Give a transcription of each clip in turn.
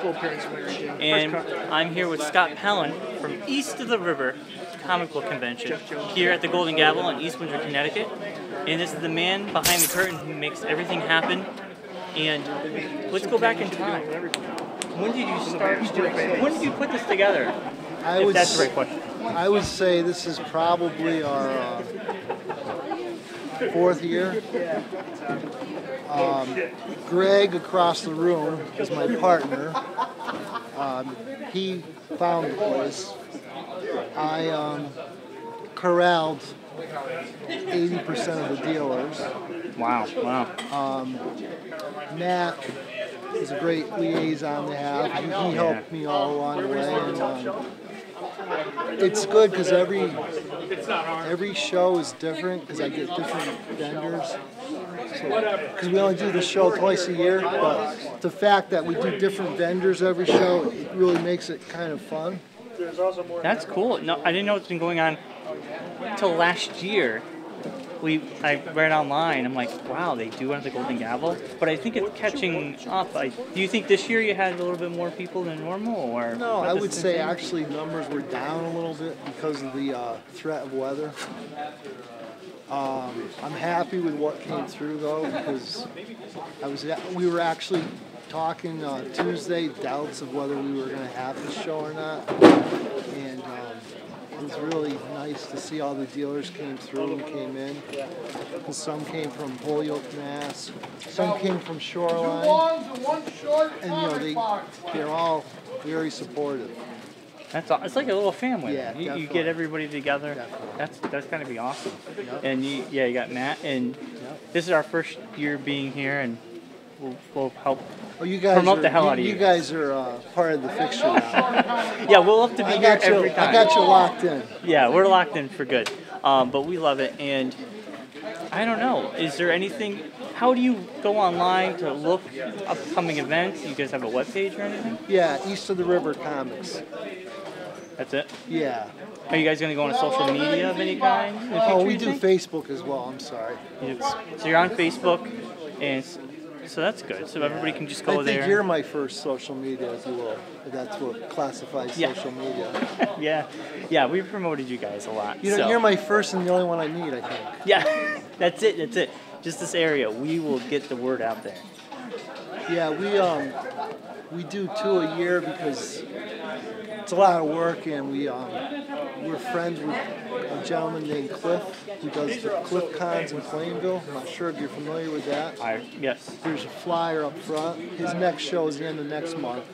multiple appearances when we were And I'm here with Scott Pellin from East of the River Comic Book Convention here at the Golden Gavel in East Windsor, Connecticut. And this is the man behind the curtain who makes everything happen. And let's go back in time. When did you start? When did you put this together? If that's the right question. I would say this is probably our 4th year. Greg across the room is my partner. He found the place. I corralled 80% of the dealers. Wow. Matt is a great liaison to have. He helped me all along the way. And, it's good because every show is different because I get different vendors. Because we only do the show twice a year, but the fact that we do different vendors every show, it really makes it kind of fun. That's cool. No, I didn't know it's been going on till last year. I read online. I'm like, wow, they do have the Golden Gavel, but I think it's catching up. Do you think this year you had a little bit more people than normal, or? No, I would say actually numbers were down a little bit because of the threat of weather. I'm happy with what came through though, because we were actually talking Tuesday, doubts of whether we were going to have this show or not, and it was really nice to see all the dealers came through and came in. Because some came from Holyoke, Mass. Some came from Shoreline. And they're all very supportive. It's like a little family. Yeah, you get everybody together. Definitely. That's gotta be awesome. Yep. And you got Matt, and this is our first year being here, and we'll help promote the hell out of you. You guys are part of the fixture now. Yeah, we'll have to be here every time. I got you locked in. Yeah, we're locked in for good. But we love it, and I don't know. Is there anything? How do you go online to look upcoming events? You guys have a webpage or anything? Yeah, East of the River Comics. That's it? Yeah. Are you guys going to go on a social media of any kind? Oh, we do Facebook as well. I'm sorry. So you're on Facebook, and so that's good. So everybody can just go there. I think you're my first social media, if you will. If that's what classifies social media. Yeah, we promoted you guys a lot. You're my first and the only one I need, I think. Yeah, that's it. Just this area. We will get the word out there. Yeah, we do 2 a year because it's a lot of work, and we're friends with a gentleman named Cliff who does the Cliff Cons in Plainville. I'm not sure if you're familiar with that. Yes. There's a flyer up front. His next show is the end of next month.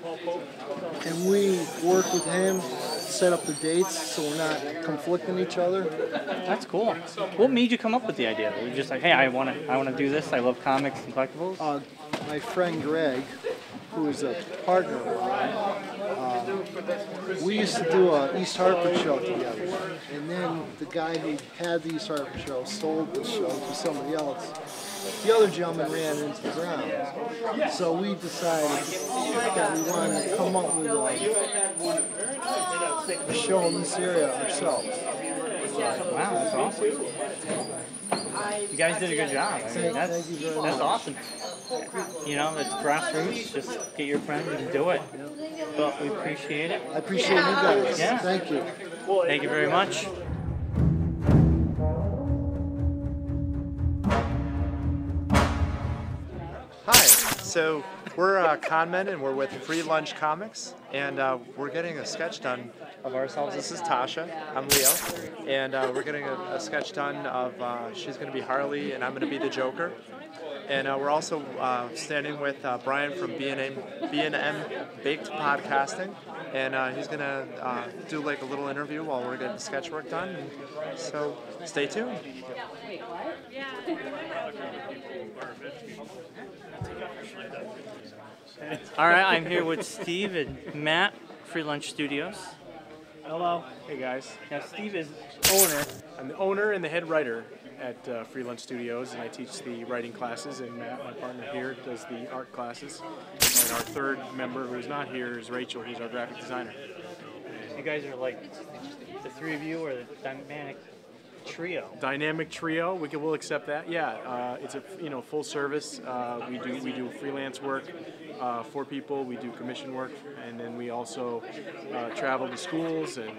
And we work with him, set up the dates so we're not conflicting each other. That's cool. What made you come up with the idea? Were you just like, hey, I want to do this. I love comics and collectibles? My friend Greg, who is a partner of mine, we used to do an East Hartford show together. And then the guy who had the East Hartford show sold the show to somebody else. The other gentleman ran into the ground. So we decided that we wanted to come up with a show in this area ourselves. Wow, that's awesome. You guys did a good job. That's awesome. It's grassroots. Just get your friends and do it. But we appreciate it. I appreciate you guys. Yeah. Thank you. Thank you very much. Hi. So we're Conmen, and we're with Free Lunch Comics, and we're getting a sketch done of ourselves. This is Tasha. I'm Leo, and we're getting a sketch done of she's going to be Harley, and I'm going to be the Joker. And we're also standing with Brian from B&M Baked Podcasting, and he's going to do like a little interview while we're getting the sketch work done. So stay tuned. All right, I'm here with Steve and Matt, Free Lunch Studios. Hello. Hey guys. Now Steve is owner. I'm the owner and the head writer at Free Lunch Studios, and I teach the writing classes, and Matt, my partner here, does the art classes. And our third member who's not here is Rachel, who's our graphic designer. You guys are like, the three of you are the dynamic trio. Dynamic trio. We'll accept that. Yeah, it's a full service. We do freelance work for people. We do commission work, and then we also travel to schools and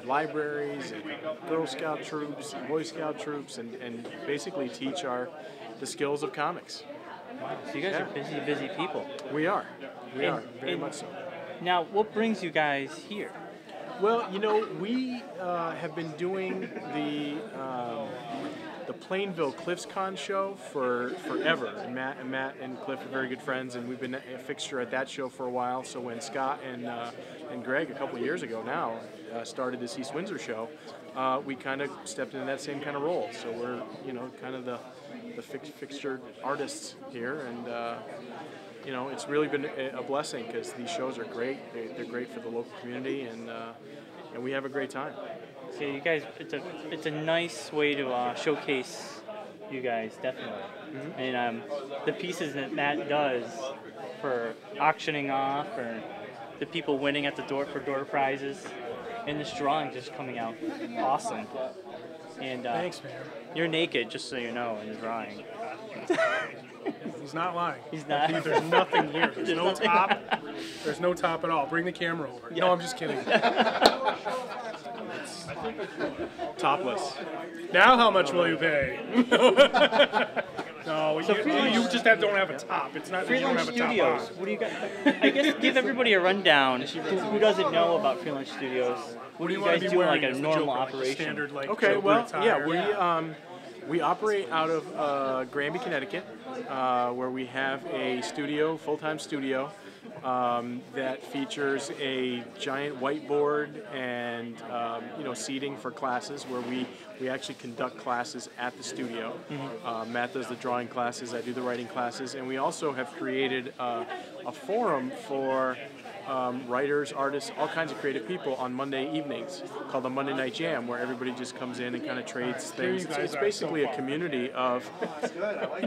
libraries and Girl Scout troops, and Boy Scout troops, and basically teach the skills of comics. Wow. So you guys are busy people. We are. We are very much so. Now, what brings you guys here? Well, we have been doing the Plainville CliffsCon show for forever. And Matt and Cliff are very good friends, and we've been a fixture at that show for a while. So when Scott and Greg a couple of years ago now started this East Windsor show, we kind of stepped into that same kind of role. So we're kind of the fixture artists here, and it's really been a blessing because these shows are great. They're great for the local community, and we have a great time. So you guys, it's a nice way to showcase you guys, definitely. Mm-hmm. And the pieces that Matt does for auctioning off, or the people winning at the door prizes, and this drawing just coming out awesome. And thanks, man. You're naked, just so you know, in the drawing. He's not lying. He's not. There's nothing here. There's no top. There's no top at all. Bring the camera over. Yeah. No, I'm just kidding. Topless. Now how much will you pay? No, so you just don't have a top. It's not that you don't have a top Studios. on. What do you got? I guess give everybody a rundown. Who doesn't know about Free Lunch Studios? What do you guys do in like a normal operation? Standard, like, okay, well, attire. yeah, we operate out of Granby, Connecticut, where we have a studio, full-time studio, that features a giant whiteboard and seating for classes where we actually conduct classes at the studio. Mm-hmm. Matt does the drawing classes, I do the writing classes, and we also have created a forum for writers, artists, all kinds of creative people on Monday evenings called the Monday Night Jam, where everybody just comes in and kind of trades things. It's basically a community of,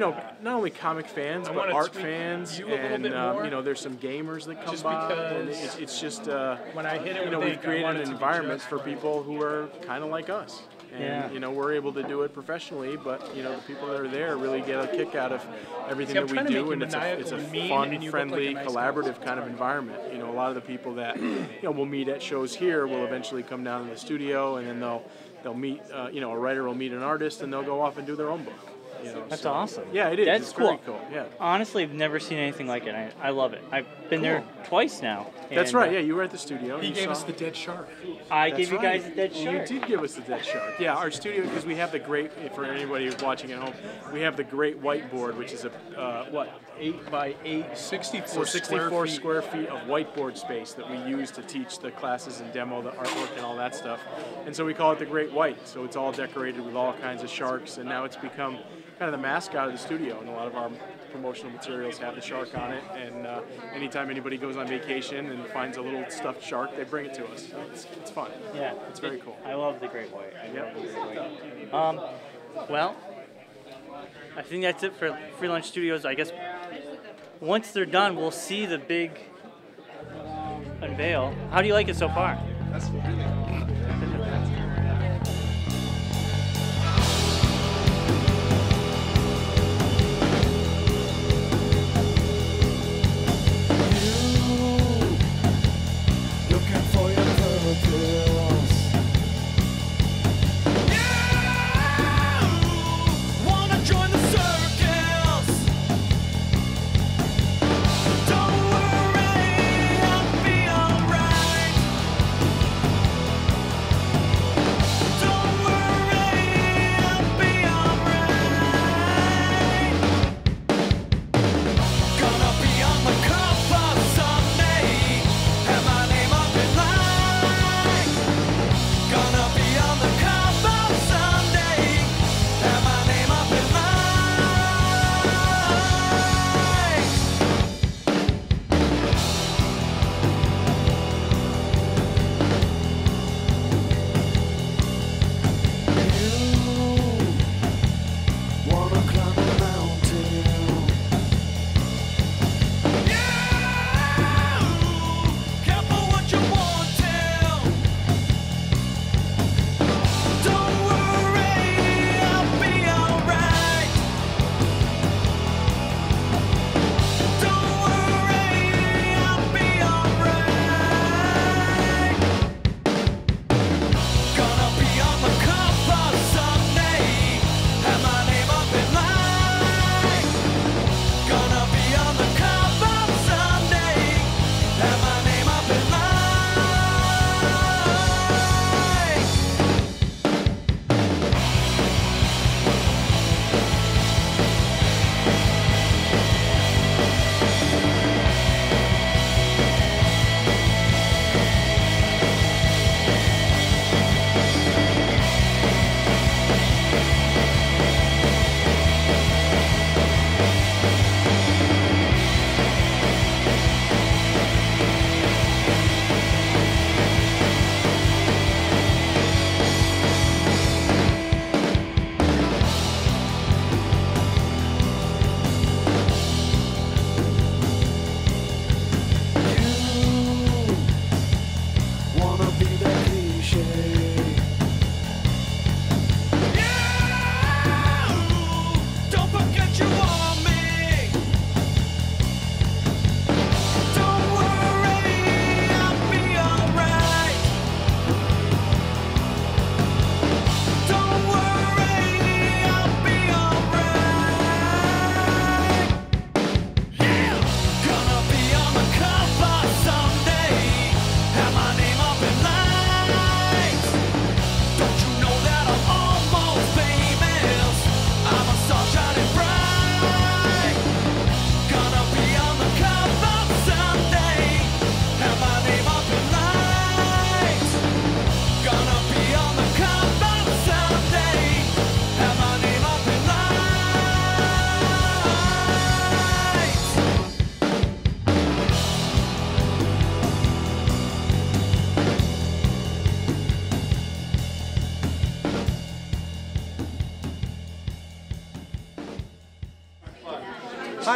not only comic fans, but art fans, and there's some gamers that come by. And it's just, when I hit it, we've created an environment for people who are kind of like us. And, we're able to do it professionally, but, the people that are there really get a kick out of everything that we do, and it's a fun, friendly, collaborative kind of environment. A lot of the people that, will meet at shows here will eventually come down to the studio, and then they'll meet, a writer will meet an artist, and they'll go off and do their own book. That's awesome. Yeah, it is. That's it's cool. Very cool. Yeah. Honestly, I've never seen anything like it. I love it. I've been there twice now. That's right. Yeah, you were at the studio. He gave us the dead shark. I gave you guys the dead shark. You did give us the dead shark. Yeah, our studio, because we have the great, for anybody watching at home, we have the great whiteboard, which is a 8 by 8, 64 square feet of whiteboard space that we use to teach the classes and demo the artwork and all that stuff. And so we call it the Great White. So it's all decorated with all kinds of sharks, and now it's become kind of the mascot of the studio, and a lot of our promotional materials have the shark on it, and anytime anybody goes on vacation and finds a little stuffed shark, they bring it to us. It's fun. Yeah. It's very cool. I love the Great White. Yep. Love the Great White. Well, I think that's it for Free Lunch Studios. I guess once they're done, we'll see the big unveil. How do you like it so far? That's really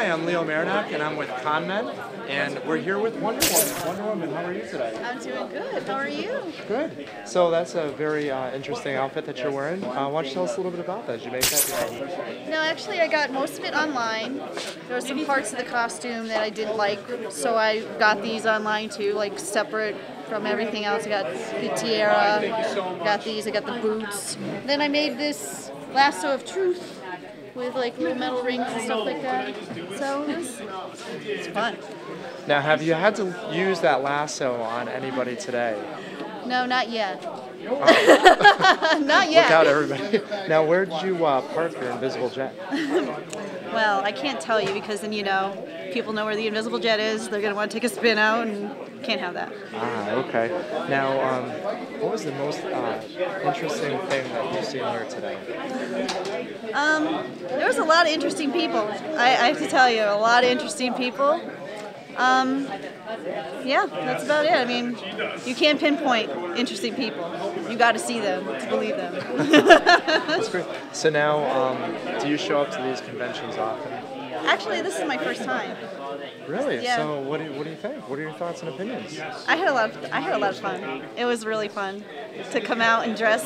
Hi, I'm Leo Marinac, and I'm with ConMen, and we're here with Wonder Woman. Wonder Woman, how are you today? I'm doing good. How are you? Good. So that's a very interesting outfit that you're wearing. Why don't you tell us a little bit about that? Did you make that yourself? No, actually, I got most of it online. There were some parts of the costume that I didn't like, so I got these online too, like separate from everything else. I got the tiara, got these, I got the boots. Then I made this lasso of truth with like little metal rings and stuff like that. So it's fun. Now, have you had to use that lasso on anybody today? No, not yet. Oh. Not yet. Look out, everybody. Now, where did you park your invisible jet? Well, I can't tell you because then, people know where the invisible jet is. They're going to want to take a spin out and can't have that. Ah, okay. Now, what was the most interesting thing that you've seen here today? There was a lot of interesting people. I have to tell you, a lot of interesting people. Yeah, that's about it. I mean, you can't pinpoint interesting people. You got to see them to believe them. That's great. So now, do you show up to these conventions often? Actually, this is my first time. Really? Yeah. So what do you think? What are your thoughts and opinions? I had a lot of fun. It was really fun to come out and dress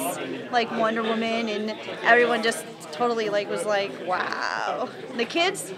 like Wonder Woman, and everyone just totally was like, wow. The kids,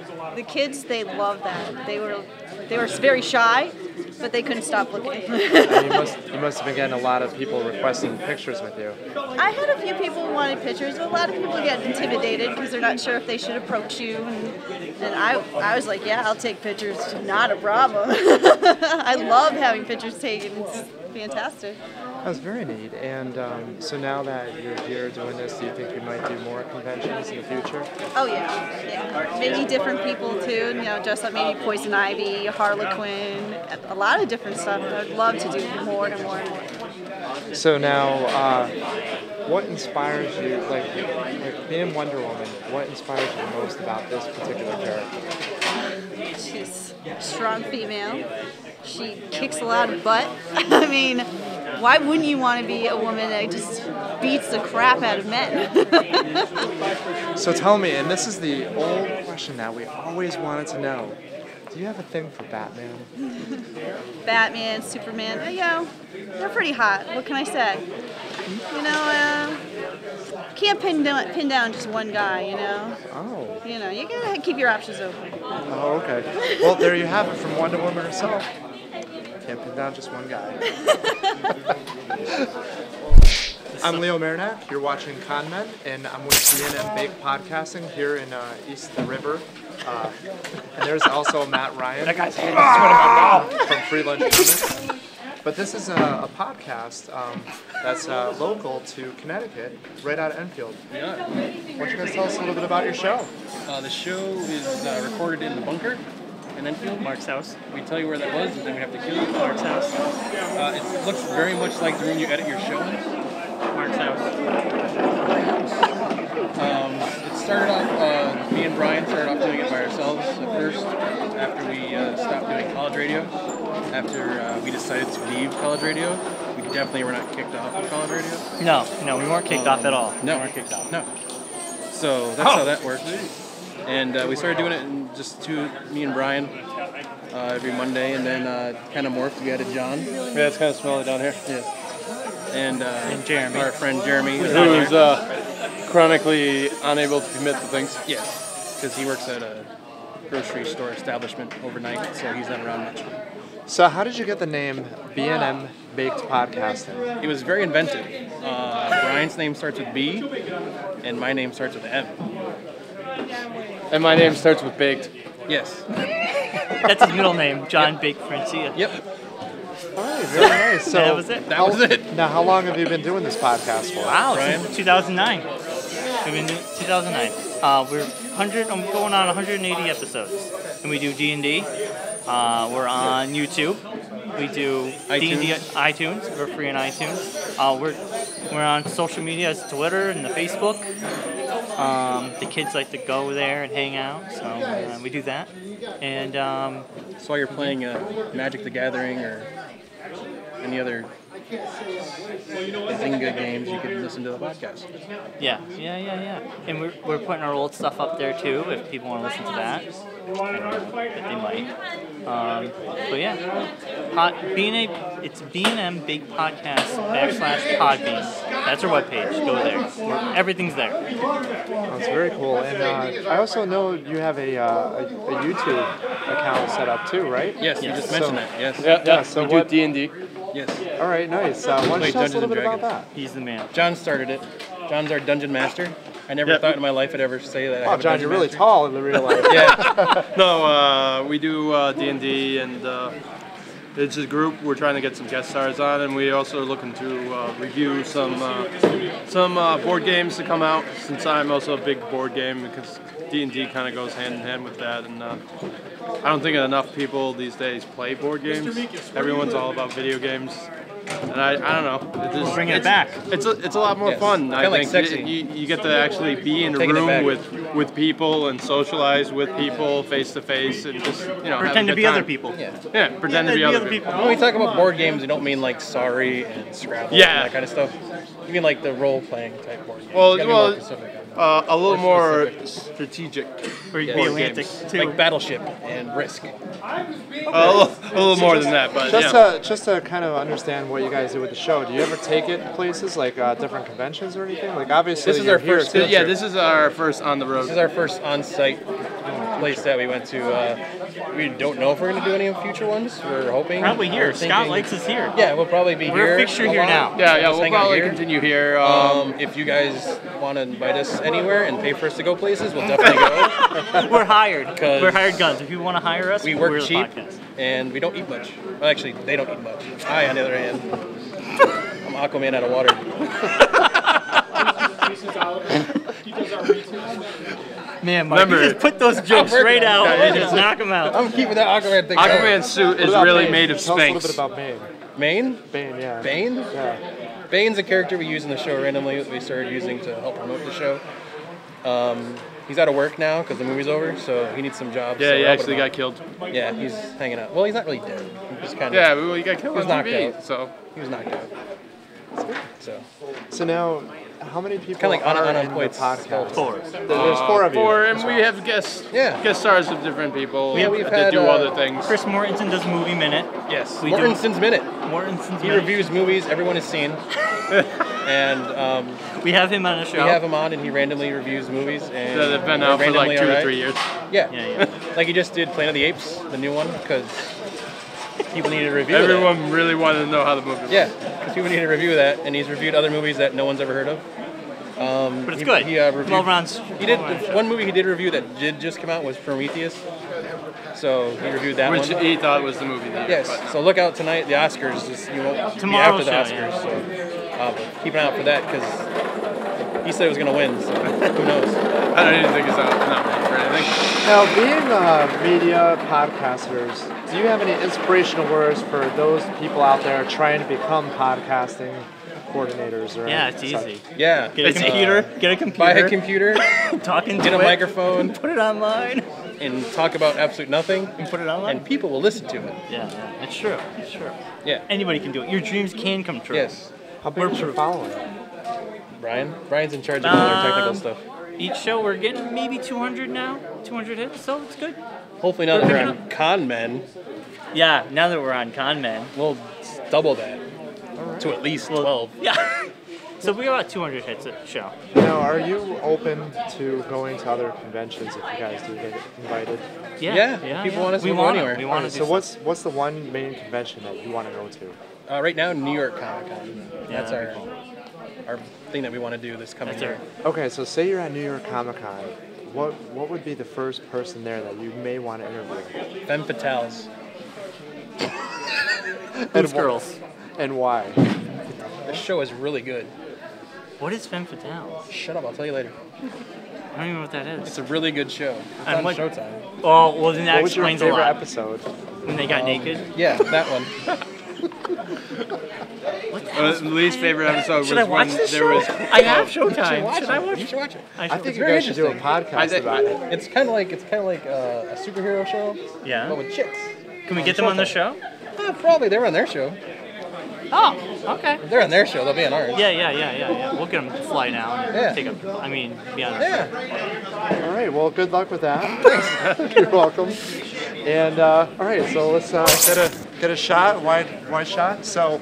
they loved that. They were very shy, but they couldn't stop looking. And you must have been getting a lot of people requesting pictures with you. I had a few people who wanted pictures, but a lot of people get intimidated because they're not sure if they should approach you. And I was like, yeah, I'll take pictures, not a problem. I love having pictures taken. It's fantastic. That was very neat. And so now that you're here doing this, do you think you might do more conventions in the future? Oh yeah. Maybe different people too. Just like maybe Poison Ivy, Harlequin, a lot of different stuff. I'd love to do more and more and more. So now, what inspires you, like being Wonder Woman, what inspires you the most about this particular character? She's a strong female. She kicks a lot of butt. I mean, why wouldn't you want to be a woman that just beats the crap out of men? So tell me, and this is the old question that we always wanted to know, do you have a thing for Batman? Batman, Superman, they're pretty hot. What can I say? Can't pin down just one guy, Oh. You gotta keep your options open. Oh, okay. Well, there you have it from Wonder Woman herself. Can't pin down just one guy. I'm Leo Marinac. You're watching ConMen, and I'm with CNN Bake Podcasting here in East of the River. And there's also Matt Ryan. That guy's head is from Free Lunch Comics. But this is a podcast that's local to Connecticut, right out of Enfield. Yeah. Why don't you guys tell us a little bit about your show? The show is recorded in the bunker in Enfield. Mark's house. We tell you where that was, and then we have to kill you. Mark's house. It looks very much like the room you edit your show in. Mark's house. It started off, me and Brian started off doing it by ourselves at first, after we stopped doing college radio. After we decided to leave college radio, we definitely were not kicked off of college radio. No, we weren't kicked off at all. No, we weren't kicked off. No. So that's how that worked. And we started doing it in just me and Brian, every Monday, and then kind of morphed. We added John. Yeah, it's kind of smelly down here. Yeah. And Jeremy. our friend Jeremy. Who's chronically unable to commit to things. Yes, because he works at a grocery store establishment overnight, so he's not around much. So how did you get the name B&M Baked Podcasting? It was very inventive. Brian's name starts with B, and my name starts with M. And my name starts with baked. Yes. That's his middle name, John Bake Francia. Yep. All right, very nice. So that was it. That was it. Now, how long have you been doing this podcast for? Wow, Brian? since 2009. We've been doing 2009. We're I'm going on 180 episodes, and we do D&D. We're on YouTube. We do D&D iTunes. We're free on iTunes. We're on social media as Twitter and the Facebook. The kids like to go there and hang out, so we do that. And So while you're playing Magic the Gathering or any other Zynga games, you can listen to the podcast. Yeah. And we're putting our old stuff up there too, if people want to listen to that. But they might. But yeah, it's B&M Big Podcast / Podbean. That's our webpage. Go there. Everything's there. That's very cool. And I also know you have a YouTube account set up too, right? Yes, you just mentioned that. Yes. Yeah. So We do what? D&D. Yes. All right, nice. Why don't you Play tell us a Dungeons little bit and about Dragons. that? He's the man. John started it. John's our dungeon master. I never thought in my life I'd ever say that. I Oh, have a John, dungeon you're really master. tall in the real life. Yeah. No, we do D&D, and it's a group. We're trying to get some guest stars on, and we also are looking to review some board games to come out. Since I'm also a big board game, because D&D kind of goes hand in hand with that, and I don't think enough people these days play board games. Everyone's all about video games. And I don't know. Bringing it back. It's a lot more fun. I Kinda like think sexy. you get to actually be in a Taking it back. room with people and socialize with people face to face and just have a Pretend to good be time. other people. Yeah, pretend to be other people. When we talk about board games, we don't mean like Sorry and Scrabble Yeah. and that kind of stuff. We mean like the role-playing type board games. Well, You gotta be more specific on that. a little more specific. strategic. Or you can board be Atlantic games. too. Like Battleship and Risk. A little more than that, but Just to kind of understand what you guys do with the show, do you ever take it places like different conventions or anything? Like obviously This is you're our here first- too. yeah, this is our first on the road. This is our first on-site place that we went to. We don't know if we're going to do any future ones. We're hoping. Probably here. We're Scott thinking- likes us here. Yeah, we'll probably be We're here. a fixture a here lot. now. Yeah, Just we'll hang out probably here. continue here. If you guys want to invite us anywhere and pay for us to go places, we'll definitely go. We're hired. 'Cause We're hired guns. If you want to hire us, We we're work the cheap podcast. and we don't eat much. Well, actually, they don't eat much. I, on the other hand, I'm Aquaman out of water. Man, Mike, you Remember- just put those jokes right out and just knock them out. I'm keeping that Aquaman thing going. Aquaman's suit is What about really Bane? made of Tell us a little Spanx. bit about Bane. Bane? Bane, yeah. Bane? Yeah. Bane's a character we use in the show randomly that we started using to help promote the show. He's out of work now because the movie's over, so he needs some jobs. Yeah, so he we're helping actually him got out. killed. Yeah, he's hanging out. Well, he's not really dead. He's just kind of. Yeah, well, he got killed He was on knocked TV. out. So He was knocked out. So So now, how many people Kinda like are in the unemployed podcast? Four. There's four of you. and we have guest stars of different people Yeah, we've that had, do other things. Chris Mortensen does Movie Minute. yes, We do- Mortensen's Minute. Mortensen's He Minute. reviews movies everyone has seen, and We have him on the show. we have him on, and he randomly reviews movies. And That have been they're out for like randomly 2 to alright. 3 years. Yeah. Yeah. Like he just did Planet of the Apes, the new one, because people needed a review. Of Everyone really wanted to know how the movie was. that. Yeah, because people needed a review of that, and he's reviewed other movies that no one's ever heard of. But it's He- good. He reviewed. Well-rounded. He did one movie he did review that did just come out was Prometheus. So he reviewed that Which one. he thought was the movie. That Yes. But no. So look out tonight. The Oscars. You won't be Tomorrow's after the show, Oscars. So keep an eye out for that because he said it was going to win. So who knows? I don't even think it's nominated for anything. Now, being media podcasters, do you have any inspirational words for those people out there trying to become podcasting coordinators? Or Yeah, it's such? easy. Yeah. Get a computer. Get a computer. Buy a computer. Talk into Get a it, microphone Put it online. and talk about absolute nothing, And put it online. and people will listen to it. Yeah, it's true. It's true. Yeah. Anybody can do it. Your dreams can come true. Yes. How big is your following? Brian's in charge of all our technical stuff. Each show we're getting maybe 200 now. 200 hits, so it's good. Hopefully now that We're we're picking on Con Men, Yeah, now that we're on Con Men. we'll double that to at least 12. Yeah. So we got about 200 hits at the show. Now, are you open to going to other conventions if you guys do get invited? Yeah, people want us to go anywhere. We want to So what's the one main convention that you want to go to? Right now, New York Comic Con. Yeah, That's that'd our thing that we want to do this coming That's year. Okay, so say you're at New York Comic Con. What would be the first person there that you may want to interview? Femme Fatales. Who's girls. And why? This show is really good. What is Femme Fatale? Shut up, I'll tell you later. I don't even know what that is. It's a really good show. It's And on what- Showtime. Oh, well then that What was your explains a favorite lot. episode? When they got naked. Yeah, that one. What the hell is Least favorite episode was Should I watch when this there show? was. I have Showtime. Should I watch You it? should watch it. I think It's you very guys should do a interesting. podcast about it. It's kind of like a superhero show, but Yeah. with chicks. Can we get them on the show? Probably they're on their show. Oh, okay. They're on their show. They'll be on ours. Yeah. We'll get them to fly down and Yeah. take a. I mean, be on. Yeah. All right. Well, good luck with that. You're welcome. And all right, so let's get a shot, wide shot. So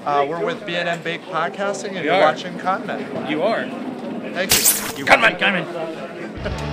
we're with B&M Bake Podcasting, and you're watching Conmen. You are. Thank you. Conmen.